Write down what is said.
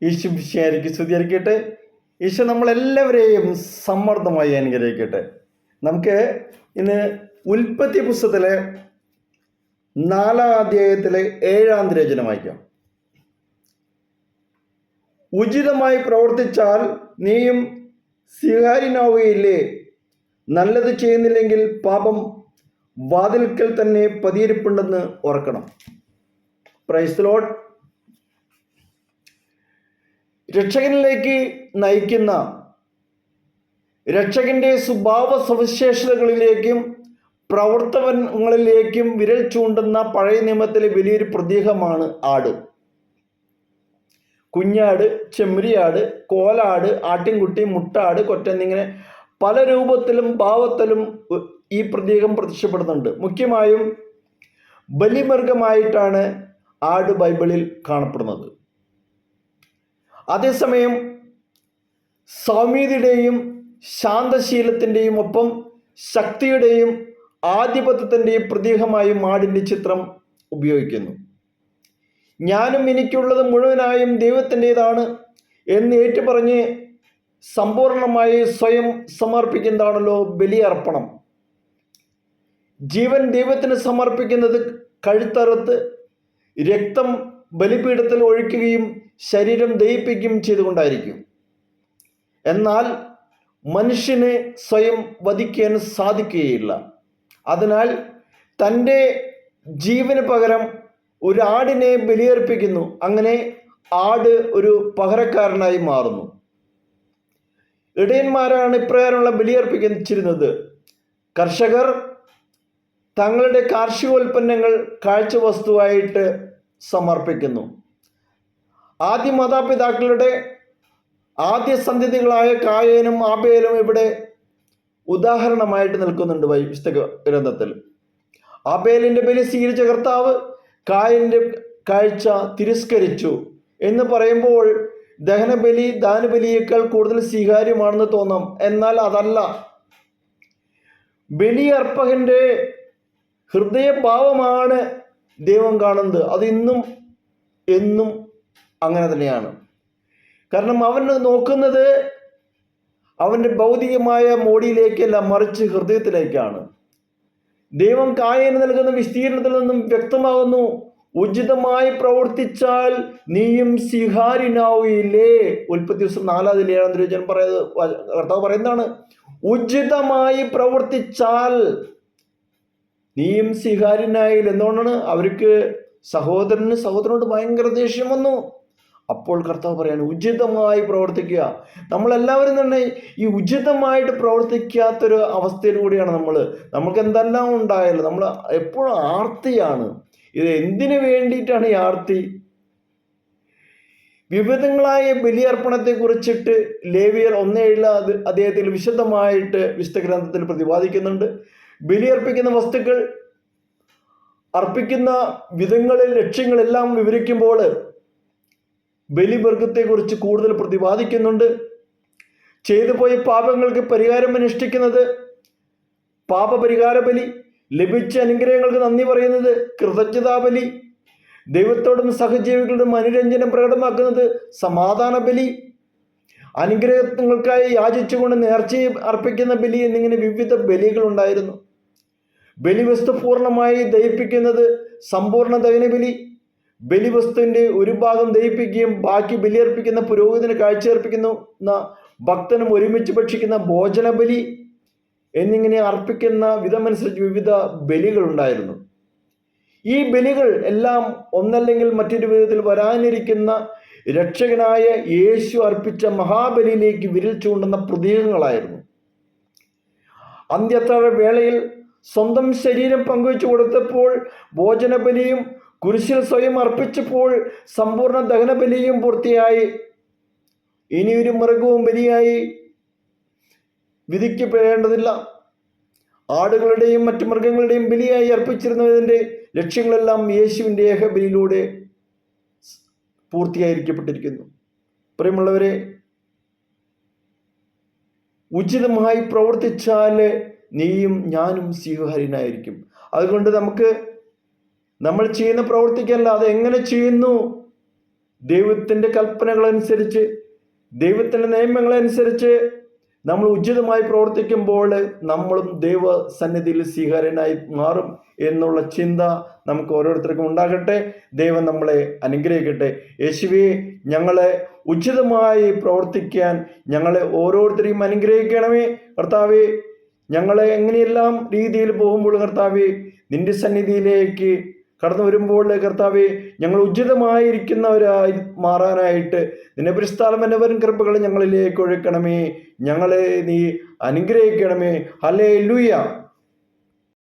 ഈശോ മിശിഹായ്ക്ക് സ്തുതിയായിരിക്കട്ടെ. ഈശോ നമ്മളെല്ലാവരെയും സമ്മർദ്ദമായി അനുഗ്രഹിക്കട്ടെ. നമുക്ക് ഇന്ന് ഉൽപ്പത്തി പുസ്തകത്തിലെ 4-ാം അധ്യായത്തിലെ 7-ാം തിരുവചനം വായിക്കാം. ഉചിതമായി പ്രവർത്തിച്ചാൽ നീയും സ്വീകാര്യനാവുകയില്ലേ? നല്ലത് ചെയ്യുന്നില്ലെങ്കിൽ പാപം വാതിൽക്കൽ തന്നെ പതിയിരിപ്പുണ്ടെന്ന് ഓർക്കണം. Praise the Lord. രക്ഷകനിലേക്ക് നയിക്കുന്ന, രക്ഷകന്റെ സ്വഭാവ സവിശേഷതകളിലേക്കും പ്രവർത്തനങ്ങളിലേക്കും വിരൽ ചൂണ്ടുന്ന പഴയ നിയമത്തിലെ വലിയൊരു പ്രതീകമാണ് ആട്. കുഞ്ഞാട്, ചെമ്മരിയാട്, കോലാട്, ആട്ടിൻകുട്ടി, മുട്ടാട്, കൊറ്റൻ എന്നിങ്ങനെ പല രൂപത്തിലും ഭാവത്തിലും ഈ പ്രതീകം പ്രത്യക്ഷപ്പെടുന്നുണ്ട്. മുഖ്യമായും ബലിമൃഗമായിട്ടാണ് ആട് ബൈബിളിൽ കാണപ്പെടുന്നത്. അതേസമയം സൗമ്യതയുടെയും ശാന്തശീലത്തിൻ്റെയും ഒപ്പം ശക്തിയുടെയും ആധിപത്യത്തിൻ്റെയും പ്രതീകമായും ആടിൻ്റെ ചിത്രം ഉപയോഗിക്കുന്നു. ഞാനും എനിക്കുള്ളത് മുഴുവനായും ദൈവത്തിൻ്റെതാണ് എന്ന് ഏറ്റുപറഞ്ഞ് സമ്പൂർണമായി സ്വയം സമർപ്പിക്കുന്നതാണല്ലോ ബലിയർപ്പണം. ജീവൻ ദൈവത്തിന് സമർപ്പിക്കുന്നത് കഴുത്തറുത്ത് രക്തം ബലിപീഠത്തിൽ ഒഴിക്കുകയും ശരീരം ദഹിപ്പിക്കുകയും ചെയ്തുകൊണ്ടായിരിക്കും. എന്നാൽ മനുഷ്യന് സ്വയം വധിക്കാൻ സാധിക്കുകയില്ല. അതിനാൽ തൻ്റെ ജീവന് പകരം ഒരു ആടിനെ ബലിയർപ്പിക്കുന്നു. അങ്ങനെ ആട് ഒരു പകരക്കാരനായി മാറുന്നു. ഇടയന്മാരാണ് ഇപ്രകാരമുള്ള ബലിയർപ്പിച്ചിരുന്നത്. കർഷകർ തങ്ങളുടെ കാർഷികോൽപ്പന്നങ്ങൾ കാഴ്ചവസ്തുവായിട്ട് സമർപ്പിക്കുന്നു. ആദ്യ മാതാപിതാക്കളുടെ ആദ്യ സന്തതികളായ കായേനും ആബേലും ഇവിടെ ഉദാഹരണമായിട്ട് നിൽക്കുന്നുണ്ട് വിശുദ്ധ ഗ്രന്ഥത്തിൽ. ആബേലിൻ്റെ ബലി സ്വീകരിച്ച കർത്താവ് കായലിൻ്റെ കാഴ്ച തിരസ്കരിച്ചു എന്ന് പറയുമ്പോൾ ദഹനബലി ദാനബലിയേക്കാൾ കൂടുതൽ സ്വീകാര്യമാണെന്ന് തോന്നാം. എന്നാൽ അതല്ല. ബലിയർപ്പകന്റെ ഹൃദയഭാവമാണ് ദൈവം കാണുന്നത്. അത് ഇന്നും എന്നും അങ്ങനെ തന്നെയാണ്. കാരണം അവൻ നോക്കുന്നത് അവൻ്റെ ഭൗതികമായ മോടിയിലേക്കല്ല, മറിച്ച് ഹൃദയത്തിലേക്കാണ്. ദൈവം കായന് നൽകുന്ന വിസ്തീർണത്തിൽ നിന്നും വ്യക്തമാകുന്നു, ഉചിതമായി പ്രവർത്തിച്ചാൽ നീയും സ്വീകാര്യനാവുകയില്ലേ. ഉൽപ്പത്തി ദിവസം 4-ാം തിരുവചനം കർത്താവ് പറയുന്നതാണ്, ഉചിതമായി പ്രവർത്തിച്ചാൽ നീയും സ്വീകാര്യനായില്ല. എന്തുകൊണ്ടാണ്? അവർക്ക് സഹോദരനോട് ഭയങ്കര ദേഷ്യം വന്നു. അപ്പോൾ കർത്താവ് പറയാണ്, ഉചിതമായി പ്രവർത്തിക്കുക. നമ്മളെല്ലാവരും തന്നെ ഈ ഉചിതമായിട്ട് പ്രവർത്തിക്കാത്തൊരു അവസ്ഥയിലൂടെയാണ് നമുക്ക് എന്തെല്ലാം ഉണ്ടായാലും നമ്മൾ എപ്പോഴും ആർത്തിയാണ്. ഇത് എന്തിനു വേണ്ടിയിട്ടാണ് ഈ ആർത്തി? വിവിധങ്ങളായ ബലിയർപ്പണത്തെ കുറിച്ചിട്ട് ലേവിയർ 1:7 അദ്ദേഹത്തിൽ വിശദമായിട്ട് വിശുദ്ധ ഗ്രന്ഥത്തിൽ പ്രതിപാദിക്കുന്നുണ്ട്. ബലിയർപ്പിക്കുന്ന വസ്തുക്കൾ, അർപ്പിക്കുന്ന വിധങ്ങളിൽ, ലക്ഷ്യങ്ങളെല്ലാം വിവരിക്കുമ്പോൾ ബലിമൃഗത്തെക്കുറിച്ച് കൂടുതൽ പ്രതിപാദിക്കുന്നുണ്ട്. ചെയ്തു പോയ പാപങ്ങൾക്ക് പരിഹാരം അനുഷ്ഠിക്കുന്നത് പാപപരിഹാര ബലി, ലഭിച്ച അനുഗ്രഹങ്ങൾക്ക് നന്ദി പറയുന്നത് കൃതജ്ഞതാബലി, ദൈവത്തോടും സഹജീവികളോടും അനുരഞ്ജനം പ്രകടമാക്കുന്നത് സമാധാന ബലി, അനുഗ്രഹങ്ങൾക്കായി യാചിച്ചുകൊണ്ട് നേർച്ചയും അർപ്പിക്കുന്ന ബലി എന്നിങ്ങനെ വിവിധ ബലികളുണ്ടായിരുന്നു. ബലിവസ്തു പൂർണ്ണമായി ദഹിപ്പിക്കുന്നത് സമ്പൂർണ്ണ ദഹനബലി, ബലിവസ്തുവിൻ്റെ ഒരു ഭാഗം ദഹിപ്പിക്കുകയും ബാക്കി ബലിയർപ്പിക്കുന്ന പുരോഹിതന് കാഴ്ചയർപ്പിക്കുന്ന ഭക്തനും ഒരുമിച്ച് ഭക്ഷിക്കുന്ന ഭോജനബലി എന്നിങ്ങനെ അർപ്പിക്കുന്ന വിധമനുസരിച്ച് വിവിധ ബലികളുണ്ടായിരുന്നു. ഈ ബലികൾ എല്ലാം ഒന്നല്ലെങ്കിൽ മറ്റൊരു വിധത്തിൽ വരാനിരിക്കുന്ന രക്ഷകനായ യേശു അർപ്പിച്ച മഹാബലിയിലേക്ക് വിരൽ ചൂണ്ടുന്ന പ്രതീകങ്ങളായിരുന്നു. അന്ത്യത്താഴ വേളയിൽ സ്വന്തം ശരീരം പങ്കുവെച്ചു കൊടുത്തപ്പോൾ ഭോജനബലിയും കുരിശിൽ സ്വയം അർപ്പിച്ചപ്പോൾ സമ്പൂർണ്ണ ദഹനബലിയും പൂർത്തിയായി. ഇനിയൊരു മൃഗവും ബലിയായി വിധിക്കപ്പെടേണ്ടതില്ല. ആടുകളുടെയും മറ്റു മൃഗങ്ങളുടെയും ബലിയായി അർപ്പിച്ചിരുന്നതിൻ്റെ ലക്ഷ്യങ്ങളെല്ലാം യേശുവിൻ്റെ ഏകബലിയിലൂടെ പൂർത്തിയായിരിക്കപ്പെട്ടിരിക്കുന്നു. പ്രിയമുള്ളവരെ, ഉചിതമായി പ്രവർത്തിച്ചാൽ നീയും ഞാനും സ്വീകാര്യനായിരിക്കും. അതുകൊണ്ട് നമ്മൾ ചെയ്യുന്ന പ്രവർത്തിക്കല്ല, അത് എങ്ങനെ ചെയ്യുന്നു ദൈവത്തിൻ്റെ കൽപ്പനകളനുസരിച്ച്, ദൈവത്തിൻ്റെ നിയമങ്ങളനുസരിച്ച് നമ്മൾ ഉചിതമായി പ്രവർത്തിക്കുമ്പോൾ നമ്മളും ദൈവസന്നിധിയിൽ സ്വീകാര്യനായി മാറും എന്നുള്ള ചിന്ത നമുക്ക് ഓരോരുത്തർക്കും ഉണ്ടാകട്ടെ. ദൈവം നമ്മളെ അനുഗ്രഹിക്കട്ടെ. യേശുവേ, ഞങ്ങളെ ഉചിതമായി പ്രവർത്തിക്കാൻ ഞങ്ങളെ ഓരോരുത്തരെയും അനുഗ്രഹിക്കണമേ കർത്താവേ. ഞങ്ങളെ എങ്ങനെയെല്ലാം രീതിയിൽ പോകുമ്പോൾ കർത്താവേ, നിന്റെ സന്നിധിയിലേക്ക് കടന്നു വരുമ്പോൾ കർത്താവേ, ഞങ്ങൾ ഉചിതമായിരിക്കുന്നവരായി മാറാനായിട്ട് നിന്റെ പരിസ്ഥാലം എന്നവരും കൃപകൾ ഞങ്ങളിലേക്ക് ഒഴുക്കണമേ. ഞങ്ങളെ നീ അനുഗ്രഹിക്കണമേ. ഹല്ലേലൂയ.